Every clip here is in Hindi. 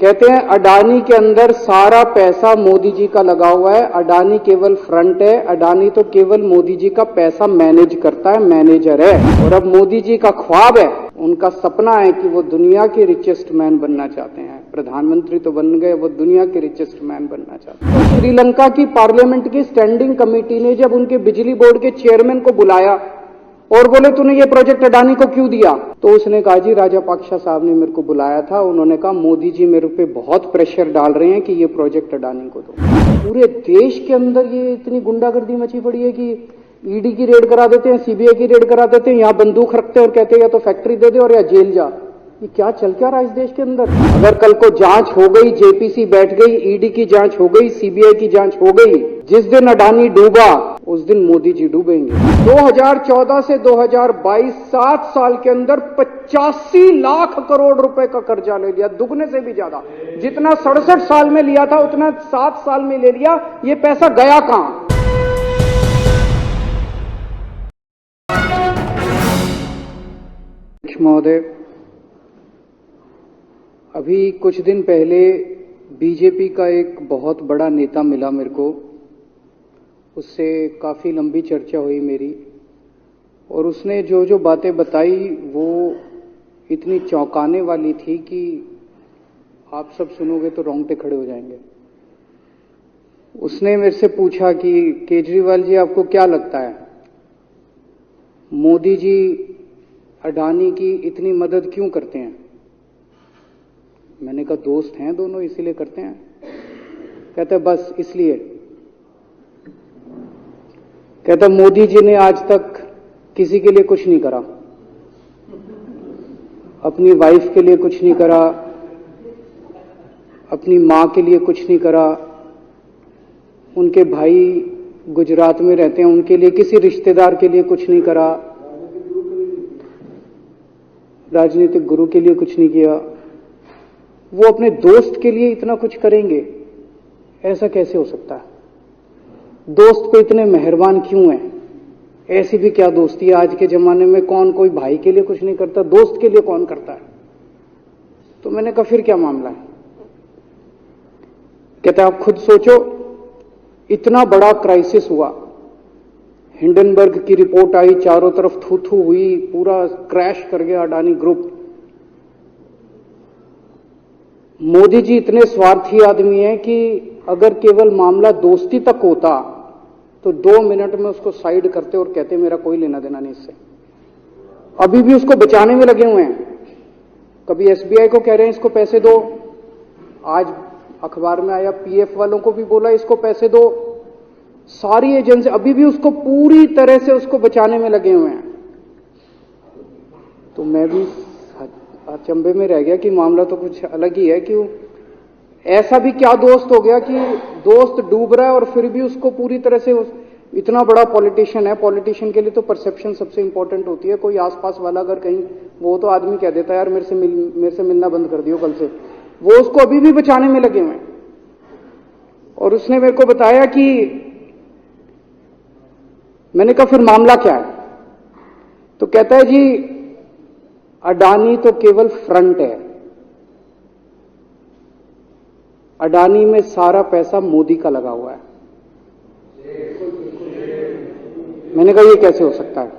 कहते हैं अडानी के अंदर सारा पैसा मोदी जी का लगा हुआ है, अडानी केवल फ्रंट है, अडानी तो केवल मोदी जी का पैसा मैनेज करता है, मैनेजर है। और अब मोदी जी का ख्वाब है, उनका सपना है कि वो दुनिया के रिचेस्ट मैन बनना चाहते हैं। प्रधानमंत्री तो बन गए, वो दुनिया के रिचेस्ट मैन बनना चाहते हैं। तो श्रीलंका की पार्लियामेंट की स्टैंडिंग कमेटी ने जब उनके बिजली बोर्ड के चेयरमैन को बुलाया और बोले तूने ये प्रोजेक्ट अडानी को क्यों दिया, तो उसने कहा जी राजापाक्सा साहब ने मेरे को बुलाया था, उन्होंने कहा मोदी जी मेरे पे बहुत प्रेशर डाल रहे हैं कि ये प्रोजेक्ट अडानी को दो। पूरे देश के अंदर ये इतनी गुंडागर्दी मची पड़ी है कि ईडी की रेड करा देते हैं, सीबीआई की रेड करा देते हैं, यहाँ बंदूक रखते हैं और कहते हैं या तो फैक्ट्री दे दे और या जेल जा। ये क्या चल क्या रहा है इस देश के अंदर। अगर कल को जांच हो गई, जेपीसी बैठ गई, ईडी की जांच हो गई, सीबीआई की जांच हो गई, जिस दिन अडानी डूबा उस दिन मोदी जी डूबेंगे। 2014 से 2022 7 साल के अंदर 85 लाख करोड़ रुपए का कर्जा ले लिया, दुगने से भी ज्यादा। जितना 67 साल में लिया था उतना 7 साल में ले लिया। ये पैसा गया कहां? महोदय, अभी कुछ दिन पहले बीजेपी का एक बहुत बड़ा नेता मिला मेरे को, उससे काफ़ी लंबी चर्चा हुई मेरी, और उसने जो जो बातें बताई वो इतनी चौंकाने वाली थी कि आप सब सुनोगे तो रोंगटे खड़े हो जाएंगे। उसने मेरे से पूछा कि केजरीवाल जी आपको क्या लगता है, मोदी जी अडानी की इतनी मदद क्यों करते हैं? मैंने कहा दोस्त हैं दोनों इसीलिए करते हैं। कहता बस इसलिए। कहता मोदी जी ने आज तक किसी के लिए कुछ नहीं करा, अपनी वाइफ के लिए कुछ नहीं करा, अपनी मां के लिए कुछ नहीं करा, उनके भाई गुजरात में रहते हैं उनके लिए, किसी रिश्तेदार के लिए कुछ नहीं करा, राजनीतिक गुरु के लिए कुछ नहीं किया। वो अपने दोस्त के लिए इतना कुछ करेंगे, ऐसा कैसे हो सकता है? दोस्त को इतने मेहरबान क्यों हैं? ऐसी भी क्या दोस्ती है आज के जमाने में? कौन कोई भाई के लिए कुछ नहीं करता, दोस्त के लिए कौन करता है? तो मैंने कहा फिर क्या मामला है? कहता आप खुद सोचो, इतना बड़ा क्राइसिस हुआ, हिंडनबर्ग की रिपोर्ट आई, चारों तरफ थू थू हुई, पूरा क्रैश कर गया अडानी ग्रुप। मोदी जी इतने स्वार्थी आदमी हैं कि अगर केवल मामला दोस्ती तक होता तो 2 मिनट में उसको साइड करते और कहते मेरा कोई लेना देना नहीं इससे। अभी भी उसको बचाने में लगे हुए हैं। कभी एसबीआई को कह रहे हैं इसको पैसे दो, आज अखबार में आया पीएफ वालों को भी बोला इसको पैसे दो, सारी एजेंसी अभी भी उसको पूरी तरह से उसको बचाने में लगे हुए हैं। तो मैं भी अचंभे में रह गया कि मामला तो कुछ अलग ही है। क्यों ऐसा भी क्या दोस्त हो गया कि दोस्त डूब रहा है और फिर भी उसको पूरी तरह से इतना बड़ा पॉलिटिशियन है, पॉलिटिशियन के लिए तो परसेप्शन सबसे इंपॉर्टेंट होती है। कोई आसपास वाला अगर कहीं वो तो आदमी कह देता है यार मेरे से मिलना बंद कर दियो कल से, वो उसको अभी भी बचाने में लगे हुए हैं। और उसने मेरे को बताया कि मैंने कहा फिर मामला क्या है? तो कहता है जी अडानी तो केवल फ्रंट है, अडानी में सारा पैसा मोदी का लगा हुआ है। मैंने कहा ये कैसे हो सकता है?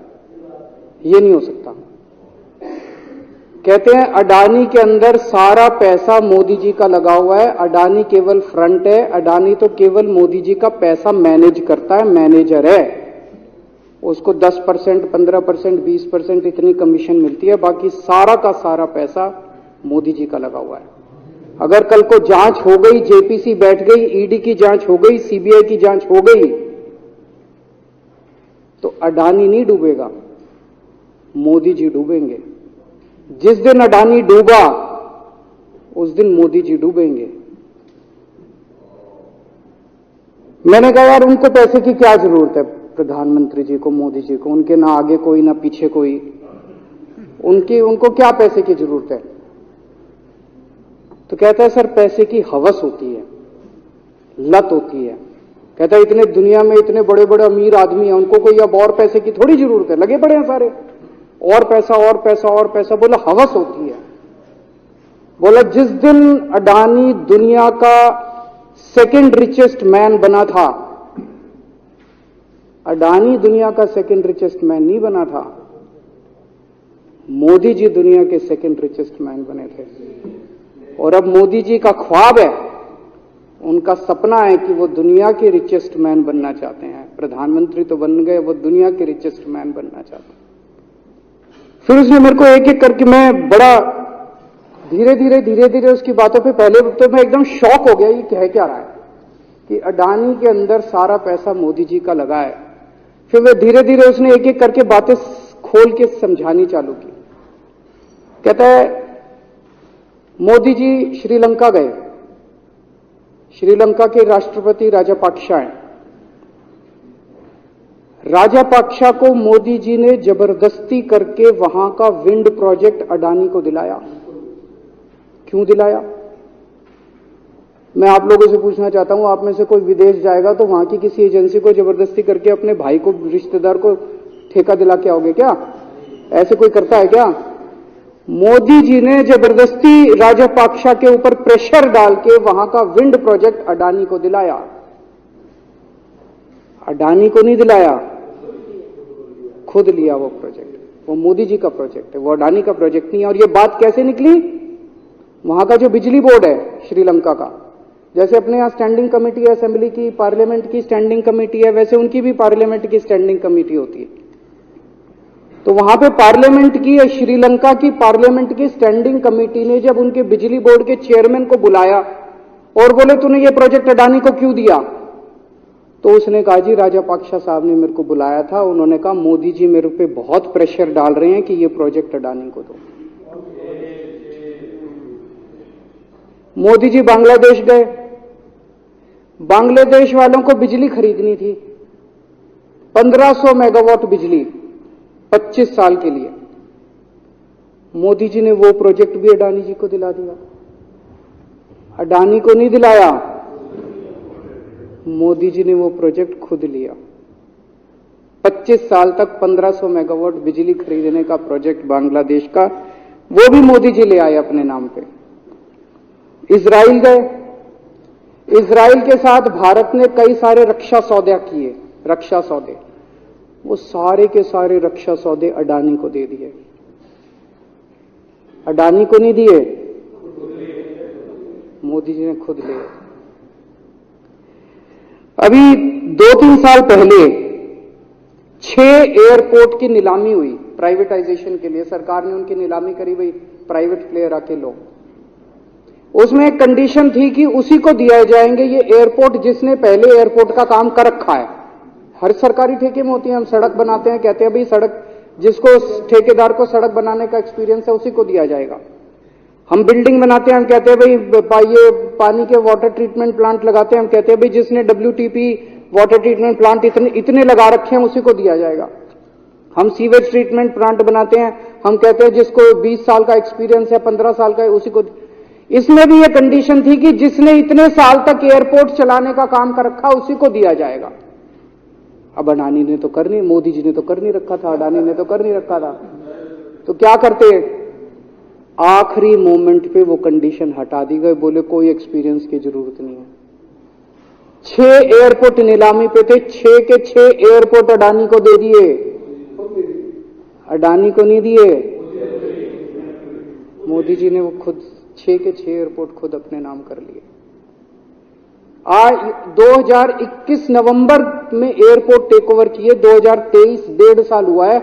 ये नहीं हो सकता। कहते हैं अडानी के अंदर सारा पैसा मोदी जी का लगा हुआ है, अडानी केवल फ्रंट है, अडानी तो केवल मोदी जी का पैसा मैनेज करता है, मैनेजर है। उसको 10%, 15%, 20% इतनी कमीशन मिलती है, बाकी सारा का सारा पैसा मोदी जी का लगा हुआ है। अगर कल को जांच हो गई, जेपीसी बैठ गई, ईडी की जांच हो गई, सीबीआई की जांच हो गई, तो अडानी नहीं डूबेगा, मोदी जी डूबेंगे। जिस दिन अडानी डूबा उस दिन मोदी जी डूबेंगे। मैंने कहा यार उनको पैसे की क्या जरूरत है, प्रधानमंत्री जी को, मोदी जी को, उनके ना आगे कोई ना पीछे कोई, उनको क्या पैसे की जरूरत है? तो कहता है सर पैसे की हवस होती है, लत होती है। कहता है इतने दुनिया में इतने बड़े बड़े अमीर आदमी हैं, उनको कोई अब और पैसे की थोड़ी जरूरत है, लगे पड़े हैं सारे, और पैसा और पैसा और पैसा। बोला हवस होती है। बोला जिस दिन अडानी दुनिया का सेकंड रिचेस्ट मैन बना था, अडानी दुनिया का सेकंड रिचेस्ट मैन नहीं बना था, मोदी जी दुनिया के सेकंड रिचेस्ट मैन बने थे। और अब मोदी जी का ख्वाब है, उनका सपना है कि वो दुनिया के रिचेस्ट मैन बनना चाहते हैं। प्रधानमंत्री तो बन गए, वो दुनिया के रिचेस्ट मैन बनना चाहते हैं। फिर उसने मेरे को एक एक करके, मैं बड़ा धीरे धीरे उसकी बातों पे, पहले तो मैं एकदम शॉक हो गया, ये कह क्या रहा है कि अडानी के अंदर सारा पैसा मोदी जी का लगा है। फिर वे धीरे धीरे उसने एक एक करके बातें खोल के समझानी चालू की। कहता है मोदी जी श्रीलंका गए, श्रीलंका के राष्ट्रपति राजापाक्सा हैं। राजापाक्सा को मोदी जी ने जबरदस्ती करके वहां का विंड प्रोजेक्ट अडानी को दिलाया। क्यों दिलाया? मैं आप लोगों से पूछना चाहता हूं, आप में से कोई विदेश जाएगा तो वहां की किसी एजेंसी को जबरदस्ती करके अपने भाई को, रिश्तेदार को ठेका दिला के आओगे क्या? ऐसे कोई करता है क्या? मोदी जी ने जबरदस्ती राजापाक्सा के ऊपर प्रेशर डाल के वहां का विंड प्रोजेक्ट अडानी को दिलाया। अडानी को नहीं दिलाया, खुद लिया वो प्रोजेक्ट। वो मोदी जी का प्रोजेक्ट है, वो अडानी का प्रोजेक्ट नहीं है। और ये बात कैसे निकली? वहां का जो बिजली बोर्ड है श्रीलंका का, जैसे अपने यहां स्टैंडिंग कमेटी है असेंबली की, पार्लियामेंट की स्टैंडिंग कमेटी है, वैसे उनकी भी पार्लियामेंट की स्टैंडिंग कमेटी होती है। तो वहां पे पार्लियामेंट की, श्रीलंका की पार्लियामेंट की स्टैंडिंग कमेटी ने जब उनके बिजली बोर्ड के चेयरमैन को बुलाया और बोले तूने ये प्रोजेक्ट अडानी को क्यों दिया, तो उसने कहा जी राजापाक्सा साहब ने मेरे को बुलाया था, उन्होंने कहा मोदी जी मेरे पे बहुत प्रेशर डाल रहे हैं कि ये प्रोजेक्ट अडानी को दो। मोदी जी बांग्लादेश गए, बांग्लादेश वालों को बिजली खरीदनी थी, 1500 मेगावाट बिजली 25 साल के लिए। मोदी जी ने वो प्रोजेक्ट भी अडानी जी को दिला दिया। अडानी को नहीं दिलाया, मोदी जी ने वो प्रोजेक्ट खुद लिया। 25 साल तक 1500 मेगावाट बिजली खरीदने का प्रोजेक्ट बांग्लादेश का, वो भी मोदी जी ले आए अपने नाम पे। इजराइल गए, इजराइल के साथ भारत ने कई सारे रक्षा सौदे किए, रक्षा सौदे, वो सारे के सारे रक्षा सौदे अडानी को दे दिए। अडानी को नहीं दिए, मोदी जी ने खुद लिए। अभी 2-3 साल पहले 6 एयरपोर्ट की नीलामी हुई प्राइवेटाइजेशन के लिए, सरकार ने उनकी नीलामी करी, भाई प्राइवेट प्लेयर आके लो। उसमें एक कंडीशन थी कि उसी को दिया जाएंगे ये एयरपोर्ट जिसने पहले एयरपोर्ट का काम कर रखा है। हर सरकारी ठेके में होती है, हम सड़क बनाते हैं, कहते हैं भाई सड़क, जिसको ठेकेदार को सड़क बनाने का एक्सपीरियंस है उसी को दिया जाएगा। हम बिल्डिंग बनाते हैं, हम कहते हैं भाई ये पानी के वाटर ट्रीटमेंट प्लांट लगाते हैं, हम कहते हैं भाई जिसने WTP वाटर ट्रीटमेंट प्लांट इतने लगा रखे हैं उसी को दिया जाएगा। हम सीवेज ट्रीटमेंट प्लांट बनाते हैं, हम कहते हैं जिसको 20 साल का एक्सपीरियंस है, 15 साल का है, उसी को। इसमें भी ये कंडीशन थी कि जिसने इतने साल तक एयरपोर्ट चलाने का काम कर रखा उसी को दिया जाएगा। अब अडानी ने तो कर नहीं, मोदी जी ने तो कर नहीं रखा था, अडानी ने तो कर नहीं रखा था, तो क्या करते? आखिरी मोमेंट पे वो कंडीशन हटा दी गई, बोले कोई एक्सपीरियंस की जरूरत नहीं है। 6 एयरपोर्ट नीलामी पे थे, 6 के 6 एयरपोर्ट अडानी को दे दिए, अडानी को नहीं दिए, मोदी जी ने वो खुद 6 के 6 एयरपोर्ट खुद अपने नाम कर लिए। आज 2021 नवंबर में एयरपोर्ट टेक ओवर किए, 2023 1.5 साल हुआ है।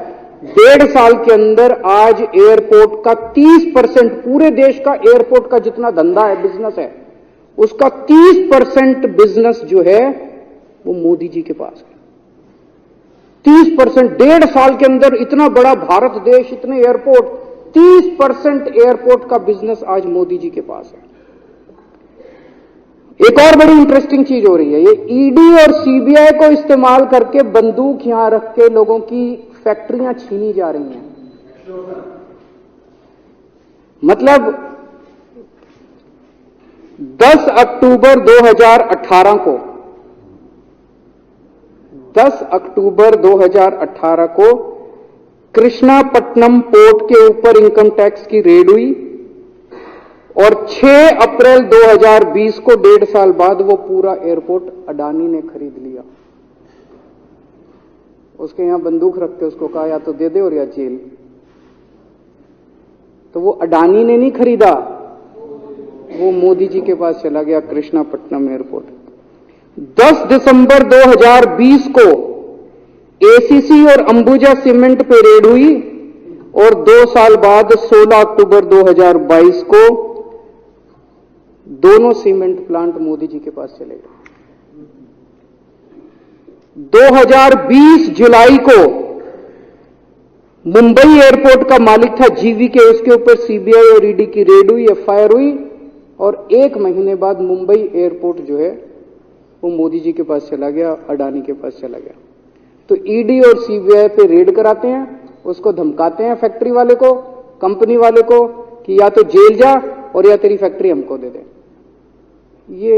1.5 साल के अंदर आज एयरपोर्ट का 30%, पूरे देश का एयरपोर्ट का जितना धंधा है, बिजनेस है, उसका 30% बिजनेस जो है वो मोदी जी के पास है। 30%, 1.5 साल के अंदर इतना बड़ा भारत देश, इतने एयरपोर्ट, 30% एयरपोर्ट का बिजनेस आज मोदी जी के पास है। एक और बड़ी इंटरेस्टिंग चीज हो रही है, ये ईडी और सीबीआई को इस्तेमाल करके बंदूक यहां रख के लोगों की फैक्ट्रियां छीनी जा रही हैं। मतलब 10 अक्टूबर 2018 को, 10 अक्टूबर 2018 को कृष्णापट्टनम पोर्ट के ऊपर इनकम टैक्स की रेड हुई और 6 अप्रैल 2020 को 1.5 साल बाद वो पूरा एयरपोर्ट अडानी ने खरीद लिया। उसके यहां बंदूक रख के उसको कहा या तो दे दे और या जेल। तो वो अडानी ने नहीं खरीदा, वो मोदी जी के पास चला गया कृष्णापट्टनम एयरपोर्ट। 10 दिसंबर 2020 को एसीसी और अंबुजा सीमेंट पे रेड हुई और 2 साल बाद 16 अक्टूबर 2022 को दोनों सीमेंट प्लांट मोदी जी के पास चले गए। 2020 जुलाई को मुंबई एयरपोर्ट का मालिक था जीवीके, उसके ऊपर सीबीआई और ईडी की रेड हुई, एफआईआर हुई और 1 महीने बाद मुंबई एयरपोर्ट जो है वो मोदी जी के पास चला गया, अडानी के पास चला गया। तो ईडी और सीबीआई पे रेड कराते हैं, उसको धमकाते हैं फैक्ट्री वाले को, कंपनी वाले को कि या तो जेल जा और या तेरी फैक्ट्री हमको दे दे। ये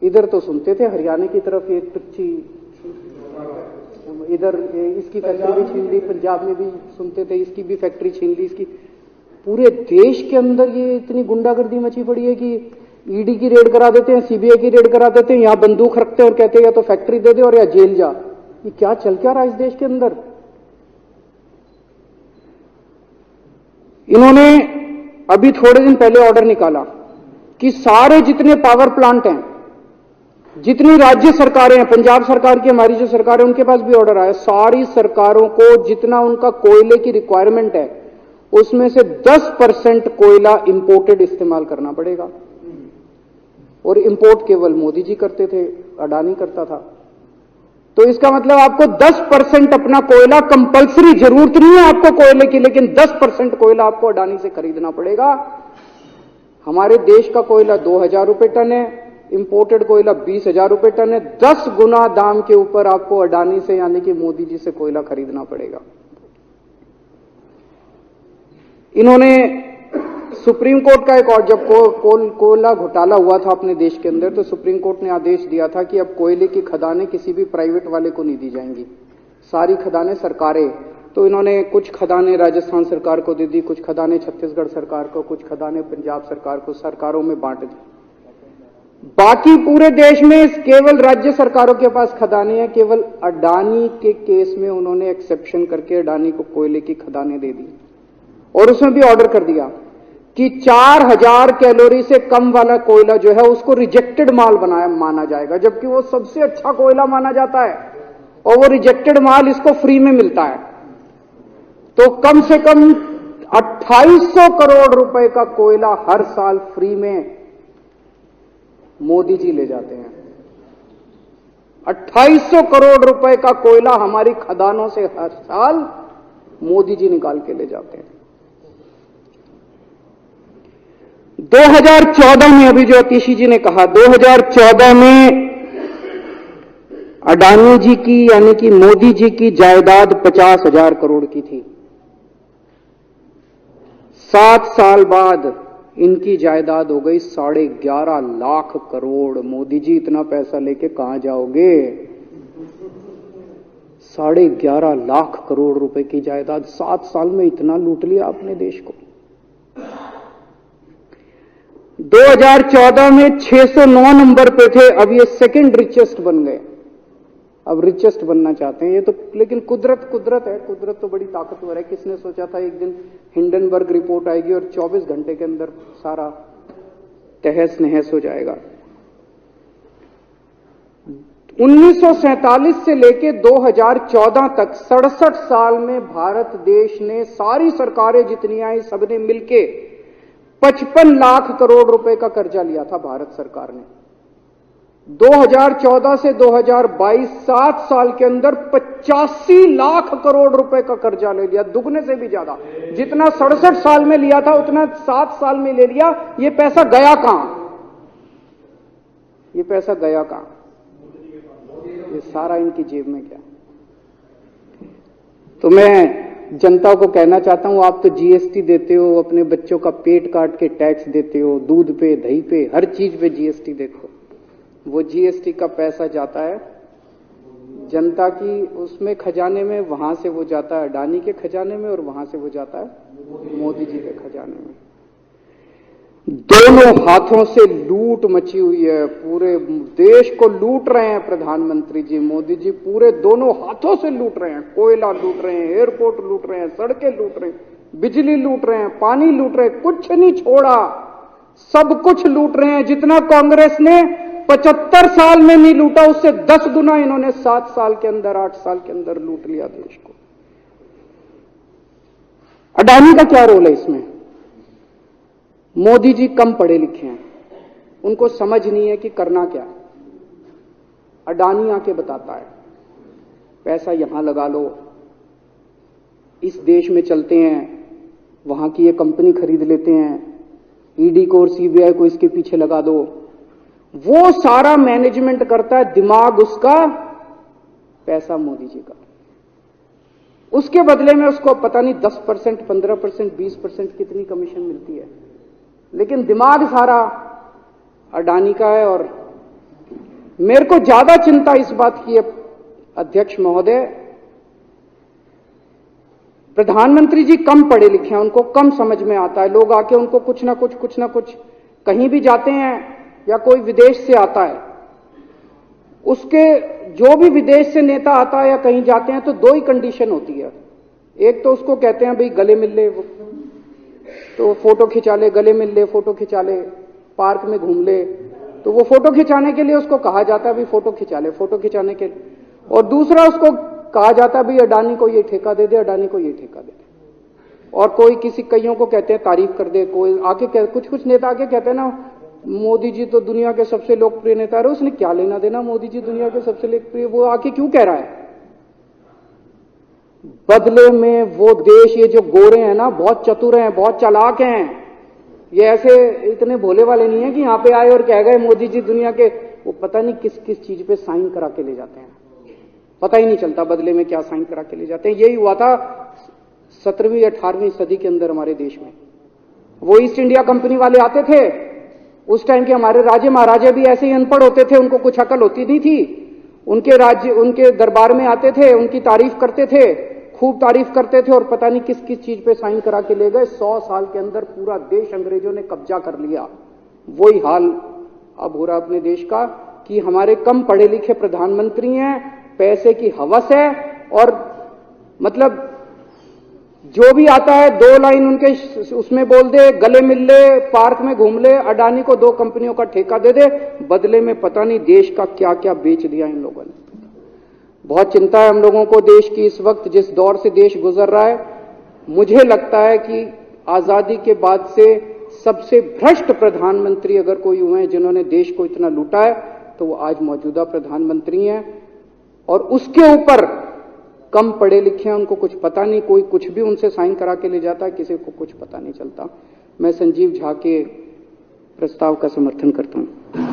इधर तो सुनते थे हरियाणा की तरफ ये टुच्ची, इधर इसकी फैक्ट्री भी छीन ली, पंजाब में भी सुनते थे इसकी भी फैक्ट्री छीन ली, इसकी। पूरे देश के अंदर ये इतनी गुंडागर्दी मची पड़ी है कि ईडी की रेड करा देते हैं, सीबीआई की रेड करा देते हैं, यहां बंदूक रखते हैं और कहते हैं या तो फैक्ट्री दे दे और या जेल जा। ये क्या चल क्या रहा है इस देश के अंदर? इन्होंने अभी थोड़े दिन पहले ऑर्डर निकाला कि सारे जितने पावर प्लांट हैं, जितनी राज्य सरकारें हैं, पंजाब सरकार की, हमारी जो सरकार है उनके पास भी ऑर्डर आया, सारी सरकारों को जितना उनका कोयले की रिक्वायरमेंट है उसमें से 10% कोयला इंपोर्टेड इस्तेमाल करना पड़ेगा। और इंपोर्ट केवल मोदी जी करते थे, अडानी करता था। तो इसका मतलब आपको 10% अपना कोयला कंपलसरी, जरूरत नहीं है आपको कोयले की, लेकिन 10% कोयला आपको अडानी से खरीदना पड़ेगा। हमारे देश का कोयला 2000 रुपए टन है, इंपोर्टेड कोयला 20,000 रुपए टन है। 10 गुना दाम के ऊपर आपको अडानी से यानी कि मोदी जी से कोयला खरीदना पड़ेगा। इन्होंने सुप्रीम कोर्ट का एक और, जब कोयला घोटाला हुआ था अपने देश के अंदर, तो सुप्रीम कोर्ट ने आदेश दिया था कि अब कोयले की खदानें किसी भी प्राइवेट वाले को नहीं दी जाएंगी, सारी खदानें सरकारें। तो इन्होंने कुछ खदानें राजस्थान सरकार को दे दी, कुछ खदानें छत्तीसगढ़ सरकार को, कुछ खदानें पंजाब सरकार को, सरकारों में बांट दी। बाकी पूरे देश में केवल राज्य सरकारों के पास खदानें हैं। केवल अडानी के केस में उन्होंने एक्सेप्शन करके अडानी को कोयले की खदानें दे दी और उसमें भी ऑर्डर कर दिया कि 4000 कैलोरी से कम वाला कोयला जो है उसको रिजेक्टेड माल माना जाएगा, जबकि वो सबसे अच्छा कोयला माना जाता है और वो रिजेक्टेड माल इसको फ्री में मिलता है। तो कम से कम 2800 करोड़ रुपए का कोयला हर साल फ्री में मोदी जी ले जाते हैं। 2800 करोड़ रुपए का कोयला हमारी खदानों से हर साल मोदी जी निकाल के ले जाते हैं। 2014 में, अभी जो अतिशी जी ने कहा, 2014 में अडानी जी की यानी कि मोदी जी की जायदाद 50,000 करोड़ की थी। 7 साल बाद इनकी जायदाद हो गई 11.5 लाख करोड़। मोदी जी इतना पैसा लेके कहां जाओगे? 11.5 लाख करोड़ रुपए की जायदाद, 7 साल में इतना लूट लिया अपने देश को। 2014 में 609 नंबर पे थे, अब ये सेकंड रिचेस्ट बन गए, अब रिचेस्ट बनना चाहते हैं। ये तो लेकिन कुदरत है, कुदरत तो बड़ी ताकतवर है। किसने सोचा था एक दिन हिंडनबर्ग रिपोर्ट आएगी और 24 घंटे के अंदर सारा तहस नहस हो जाएगा। 1947 से लेके 2014 तक 67 साल में भारत देश ने, सारी सरकारें जितनी आई सबने मिलके 55 लाख करोड़ रुपए का कर्जा लिया था भारत सरकार ने। 2014 से 2022 7 साल के अंदर 85 लाख करोड़ रुपए का कर्जा ले लिया, दुगने से भी ज्यादा। जितना 67 साल में लिया था उतना 7 साल में ले लिया। ये पैसा गया कहां? ये पैसा गया कहां? ये सारा इनकी जेब में गया। तो मैं जनता को कहना चाहता हूं, आप तो जीएसटी देते हो, अपने बच्चों का पेट काट के टैक्स देते हो, दूध पे, दही पे, हर चीज पे जीएसटी देते हो। वो जीएसटी का पैसा जाता है जनता की उसमें खजाने में, वहां से वो जाता है अडानी के खजाने में और वहां से वो जाता है मोदी जी के खजाने में। दोनों हाथों से लूट मची हुई है, पूरे देश को लूट रहे हैं प्रधानमंत्री जी, मोदी जी पूरे दोनों हाथों से लूट रहे हैं। कोयला लूट रहे हैं, एयरपोर्ट लूट रहे हैं, सड़कें लूट रहे हैं, बिजली लूट रहे हैं, पानी लूट रहे हैं, कुछ नहीं छोड़ा, सब कुछ लूट रहे हैं। जितना कांग्रेस ने 75 साल में नहीं लूटा, उससे 10 गुना इन्होंने 7 साल के अंदर, 8 साल के अंदर लूट लिया देश को। अडानी का क्या रोल है इसमें? मोदी जी कम पढ़े लिखे हैं, उनको समझ नहीं है कि करना क्या। अडानी आके बताता है पैसा यहां लगा लो, इस देश में चलते हैं, वहां की ये कंपनी खरीद लेते हैं, ईडी को और सीबीआई को इसके पीछे लगा दो। वो सारा मैनेजमेंट करता है, दिमाग उसका, पैसा मोदी जी का। उसके बदले में उसको पता नहीं 10%, 15%, 20% कितनी कमीशन मिलती है, लेकिन दिमाग सारा अडानी का है। और मेरे को ज्यादा चिंता इस बात की है अध्यक्ष महोदय, प्रधानमंत्री जी कम पढ़े लिखे हैं, उनको कम समझ में आता है। लोग आके उनको कुछ ना कुछ कहीं भी जाते हैं या कोई विदेश से आता है, उसके जो भी विदेश से नेता आता है या कहीं जाते हैं तो 2 ही कंडीशन होती है। एक तो उसको कहते हैं भाई गले मिल ले, तो फोटो खिंचा ले, गले मिल ले, फोटो खिंचा ले, पार्क में घूम ले, तो वो फोटो खिंचाने के लिए उसको कहा जाता है भाई फोटो खिंचा ले, फोटो खिंचाने के लिए। और दूसरा उसको कहा जाता है भाई अडानी को ये ठेका दे दे, अडानी को ये ठेका दे दे। और कोई किसी कईयों को कहते हैं तारीफ कर दे, कोई आके कुछ नेता आके कहते हैं ना मोदी जी तो दुनिया के सबसे लोकप्रिय नेता है। उसने क्या लेना देना, मोदी जी दुनिया के सबसे लोकप्रिय, वो आके क्यों कह रहा है? बदले में वो देश, ये जो गोरे हैं ना, बहुत चतुर हैं, बहुत चालाक हैं, ये ऐसे इतने भोले वाले नहीं है कि यहां पे आए और कह गए मोदी जी दुनिया के, वो पता नहीं किस किस चीज पे साइन करा के ले जाते हैं, पता ही नहीं चलता बदले में क्या साइन करा के ले जाते हैं। यही हुआ था 17वीं 18वीं सदी के अंदर हमारे देश में। वो ईस्ट इंडिया कंपनी वाले आते थे, उस टाइम के हमारे राजे महाराजे भी ऐसे ही अनपढ़ होते थे, उनको कुछ अकल होती नहीं थी। उनके राज्य, उनके दरबार में आते थे, उनकी तारीफ करते थे, खूब तारीफ करते थे, और पता नहीं किस किस चीज पे साइन करा के ले गए। 100 साल के अंदर पूरा देश अंग्रेजों ने कब्जा कर लिया। वही हाल अब हो रहा अपने देश का कि हमारे कम पढ़े लिखे प्रधानमंत्री हैं, पैसे की हवस है, और मतलब जो भी आता है 2 लाइन उनके उसमें बोल दे, गले मिल ले, पार्क में घूम ले, अडानी को 2 कंपनियों का ठेका दे दे, बदले में पता नहीं देश का क्या क्या बेच दिया इन लोगों ने। बहुत चिंता है हम लोगों को देश की इस वक्त, जिस दौर से देश गुजर रहा है। मुझे लगता है कि आजादी के बाद से सबसे भ्रष्ट प्रधानमंत्री अगर कोई हुए हैं जिन्होंने देश को इतना लूटा है, तो वो आज मौजूदा प्रधानमंत्री हैं। और उसके ऊपर कम पढ़े लिखे हैं, उनको कुछ पता नहीं, कोई कुछ भी उनसे साइन करा के ले जाता है, किसी को कुछ पता नहीं चलता। मैं संजीव झा के प्रस्ताव का समर्थन करता हूं।